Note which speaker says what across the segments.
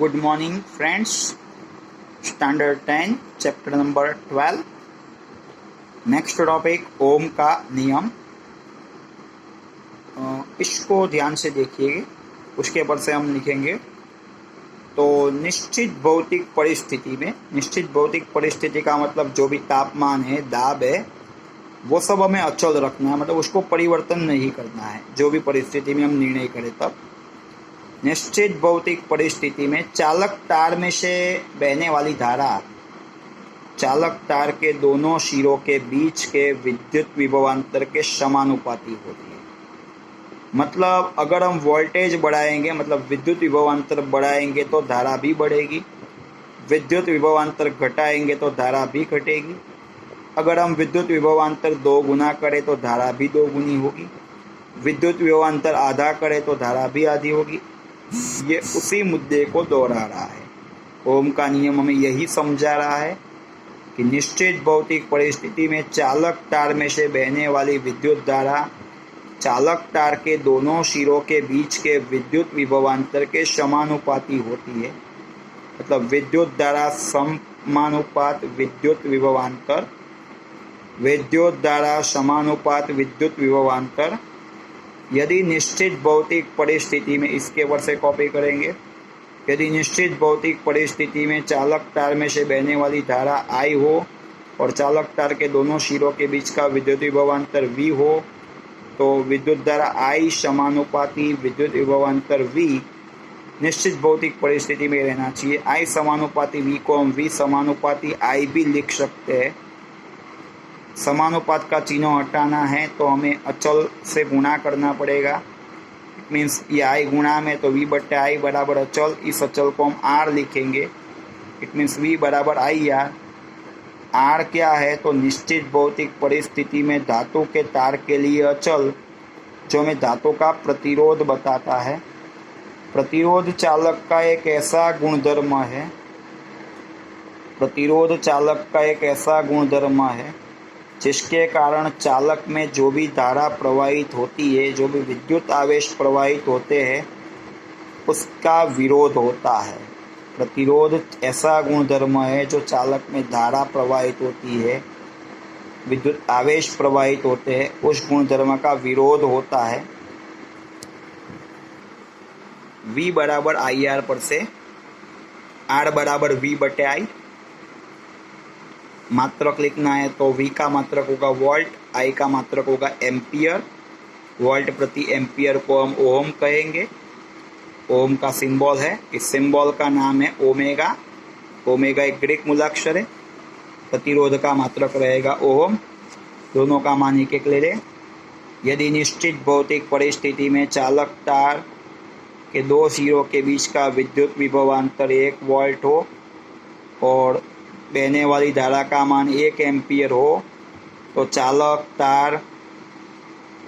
Speaker 1: Good morning, friends. Standard 10, chapter number 12. Next topic ओम का नियम। इसको ध्यान से देखिए, उसके ऊपर से हम लिखेंगे। तो निश्चित भौतिक परिस्थिति में, निश्चित भौतिक परिस्थिति का मतलब जो भी तापमान है, दाब है, वो सब हमें अचल रखना है, मतलब उसको परिवर्तन नहीं करना है। जो भी परिस्थिति में हम निर्णय करें तब निश्चित भौतिक परिस्थिति में चालक तार में से बहने वाली धारा चालक तार के दोनों सिरों के बीच के विद्युत विभवांतर के समानुपाती होती है। मतलब अगर हम वोल्टेज बढ़ाएंगे, मतलब विद्युत विभवांतर बढ़ाएंगे तो धारा भी बढ़ेगी, विद्युत विभवांतर घटाएंगे तो धारा भी घटेगी। अगर हम विद्युत विभवांतर 2 गुना करें तो धारा भी 2 गुनी होगी, विद्युत विभवांतर आधा करें तो धारा भी आधी होगी। ये उसी मुद्दे को दोहरा रहा है। ओम का नियम हमें यही समझा रहा है कि निश्चित भौतिक परिस्थिति में चालक तार में से बहने वाली विद्युत धारा चालक तार के दोनों सिरों के बीच के विद्युत विभवांतर के समानुपाती होती है। मतलब विद्युत धारा समानुपात विद्युत विभवांतर, विद्युत धारा समानुपात विद्युत विभवांतर। यदि निश्चित भौतिक परिस्थिति में, इसके ऊपर से कॉपी करेंगे, यदि निश्चित भौतिक परिस्थिति में चालक तार में से बहने वाली धारा I हो और चालक तार के दोनों सिरों के बीच का विद्युत विभवांतर V हो, तो विद्युत धारा I समानुपाती विद्युत विभवांतर V निश्चित भौतिक परिस्थिति में रहना चाहिए। I समानुपाती V को हम V समानुपाती I भी लिख सकते हैं। समानुपात का चिन्ह हटाना है तो हमें अचल से गुणा करना पड़ेगा। इट मीन्स ये I गुणा में, तो V बटे I बराबर अचल, इस अचल को हम R लिखेंगे। इट मीन्स V बराबर IR। R क्या है? तो निश्चित भौतिक परिस्थिति में धातु के तार के लिए अचल, जो हमें धातु का प्रतिरोध बताता है। प्रतिरोध चालक का एक ऐसा गुणधर्म है, प्रतिरोध चालक का एक ऐसा गुणधर्म है जिसके कारण चालक में जो भी धारा प्रवाहित होती है, जो भी विद्युत आवेश प्रवाहित होते हैं, उसका विरोध होता है। प्रतिरोध ऐसा गुणधर्म है जो चालक में धारा प्रवाहित होती है, विद्युत आवेश प्रवाहित होते हैं, उस गुणधर्म का विरोध होता है। V बराबर IR पर से R बराबर V बटे I। मात्रक लिखना है तो V का मात्रक होगा वोल्ट, I का मात्रक होगा एम्पियर। वोल्ट प्रति एम्पियर को हम ओम कहेंगे। ओम का सिंबल है, इस सिंबल का नाम है ओमेगा। ओमेगा एक ग्रीक मूलाक्षर है। प्रतिरोध का मात्रक रहेगा ओम। दोनों का मान एक ले लें। यदि निश्चित भौतिक परिस्थिति में चालक तार के 2 सिरों के बीच का विद्युत विभवांतर 1 वोल्ट हो और बहने वाली धारा का मान 1 एम्पियर हो, तो चालक तार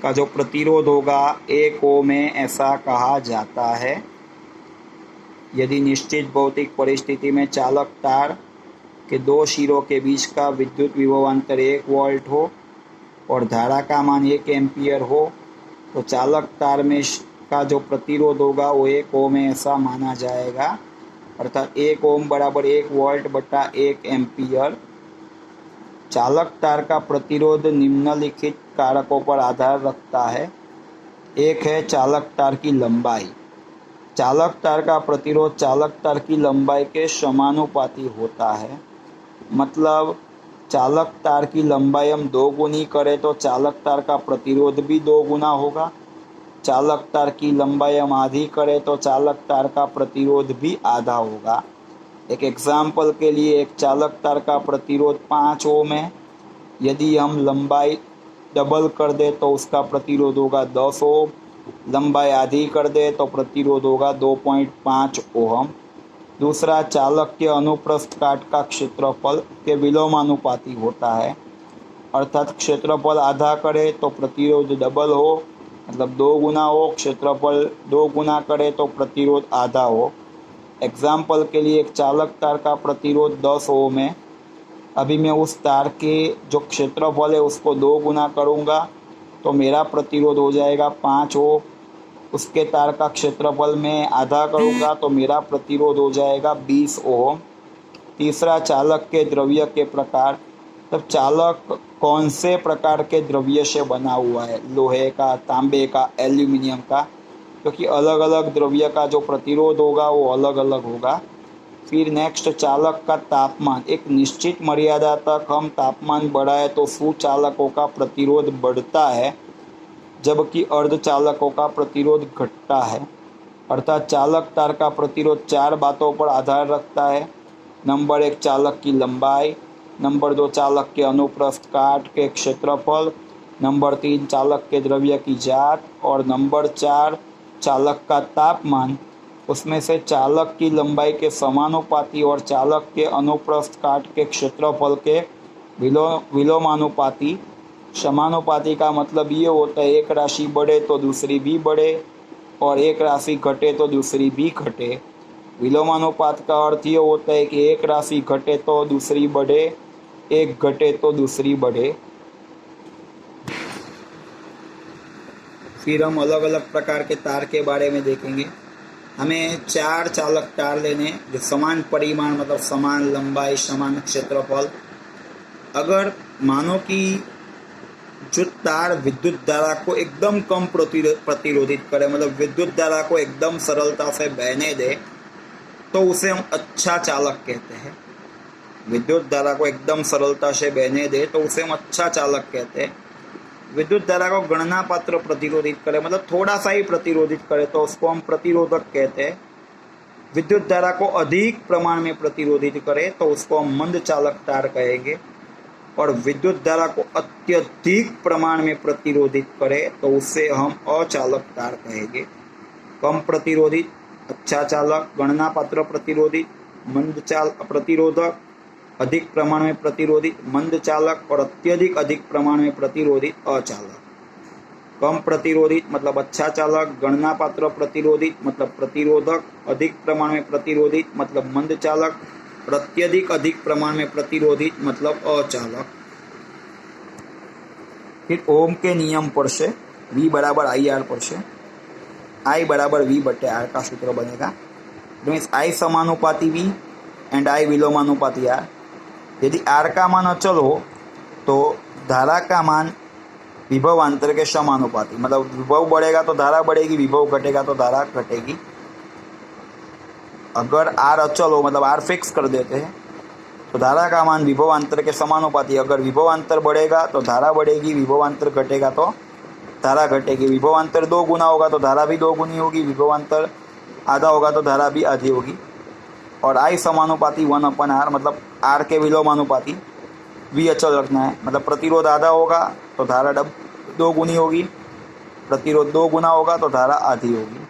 Speaker 1: का जो प्रतिरोध होगा 1 ओम है, ऐसा कहा जाता है। यदि निश्चित भौतिक परिस्थिति में चालक तार के 2 सिरों के बीच का विद्युत विभवांतर 1 वोल्ट हो और धारा का मान 1 एम्पियर हो, तो चालक तार में का जो प्रतिरोध होगा वो 1 ओम है, ऐसा माना जाएगा। अर्थात 1 ओम बराबर 1 वोल्ट बटा 1 एम्पियर। चालक तार का प्रतिरोध निम्नलिखित कारकों पर आधार रखता है। एक है चालक तार की लंबाई। चालक तार का प्रतिरोध चालक तार की लंबाई के समानुपाती होता है। मतलब चालक तार की लंबाई हम 2 गुनी करें तो चालक तार का प्रतिरोध भी 2 गुना होगा। चालक तार की लंबाई हम आधी करें तो चालक तार का प्रतिरोध भी आधा होगा। एक एग्जाम्पल के लिए, एक चालक तार का प्रतिरोध 5 ओम है। यदि हम लंबाई डबल कर दे तो उसका प्रतिरोध होगा 10 ओम। लंबाई आधी कर दे तो प्रतिरोध होगा 2.5 ओम। दूसरा, चालक के अनुप्रस्थ काट का क्षेत्रफल के विलोमानुपाती होता है। अर्थात क्षेत्रफल आधा करे तो प्रतिरोध डबल हो, मतलब 2 गुना हो। क्षेत्रफल 2 गुना करे तो प्रतिरोध आधा हो। एग्जाम्पल के लिए, एक चालक तार का प्रतिरोध 10 ओम है। अभी मैं उस तार के जो क्षेत्रफल है उसको 2 गुना करूँगा तो मेरा प्रतिरोध हो जाएगा 5 ओम। उसके तार का क्षेत्रफल मैं आधा करूँगा तो मेरा प्रतिरोध हो जाएगा 20 ओम। तीसरा, चालक के द्रव्य के प्रकार। तब चालक कौन से प्रकार के द्रव्य से बना हुआ है, लोहे का, तांबे का, एल्यूमिनियम का, क्योंकि अलग अलग द्रव्य का जो प्रतिरोध होगा वो अलग अलग होगा। फिर नेक्स्ट, चालक का तापमान। एक निश्चित मर्यादा तक हम तापमान बढ़ाए तो सुचालकों का प्रतिरोध बढ़ता है, जबकि अर्धचालकों का प्रतिरोध घटता है। अर्थात चालक तार का प्रतिरोध 4 बातों पर आधार रखता है। नंबर 1, चालक की लंबाई। नंबर 2, चालक के अनुप्रस्थ काट के क्षेत्रफल। नंबर 3, चालक के द्रव्य की जात। और नंबर 4, चालक का तापमान। उसमें से चालक की लंबाई के समानुपाती और चालक के अनुप्रस्थ काट के क्षेत्रफल के विलोमानुपाती। समानुपाती का मतलब ये होता है एक राशि बढ़े तो दूसरी भी बढ़े और एक राशि घटे तो दूसरी भी घटे। विलोमानुपात का अर्थ ये होता है कि एक राशि घटे तो दूसरी बढ़े, एक घटे तो दूसरी बढ़े। फिर हम अलग अलग प्रकार के तार के बारे में देखेंगे। हमें 4 चालक तार लेने जो समान परिमाण मतलब समान लंबाई, समान क्षेत्रफल। अगर मानो कि जो तार विद्युत धारा को एकदम कम प्रतिरोधित करे, मतलब विद्युत धारा को एकदम सरलता से बहने दे, तो उसे हम अच्छा चालक कहते हैं। विद्युत धारा को एकदम सरलता से बहने दे तो उसे हम अच्छा चालक कहते हैं। विद्युत धारा को गणना पात्र प्रतिरोधित करे, मतलब थोड़ा सा ही प्रतिरोधित करे, तो उसको हम प्रतिरोधक कहते हैं। विद्युत धारा को अधिक प्रमाण में प्रतिरोधित करे तो उसको हम मंद चालक तार कहेंगे। और विद्युत धारा को अत्यधिक प्रमाण में प्रतिरोधित करे तो उससे हम अचालक तार कहेंगे। कम प्रतिरोधित अच्छा चालक, गणना पात्र प्रतिरोधित मंद प्रतिरोधक, अधिक प्रमाण में प्रतिरोधित मंद चालक और अत्यधिक अधिक प्रमाण में प्रतिरोधित अचालक। कम प्रतिरोधित मतलब अच्छा चालक, गणना पात्र प्रतिरोधित मतलब प्रतिरोधक, अधिक प्रमाण में प्रतिरोधित मतलब मंद चालक और अत्यधिक अधिक प्रमाण में प्रतिरोधित मतलब अचालक। फिर ओम के नियम पर से V बराबर IR पर से I बराबर V/R का सूत्र बनेगा। मीन्स I समानुपाती V एंड I विलोमानुपाती R। यदि R का मान अचल हो तो धारा का मान विभवांतर के समानुपाती, मतलब विभव बढ़ेगा तो धारा बढ़ेगी, विभव घटेगा तो धारा घटेगी। अगर R अचल हो मतलब R फिक्स कर देते हैं तो धारा का मान विभवांतर के समानुपाती। अगर विभवांतर बढ़ेगा तो धारा बढ़ेगी, विभवांतर घटेगा तो धारा घटेगी। विभवांतर 2 गुना होगा तो धारा भी 2 गुनी होगी, विभवांतर आधा होगा तो धारा भी आधी होगी। और I समानुपाती 1/R, मतलब R के विलोमानुपाती। V अचल रखना है, मतलब प्रतिरोध आधा होगा तो धारा 2 गुनी होगी, प्रतिरोध 2 गुना होगा तो धारा आधी होगी।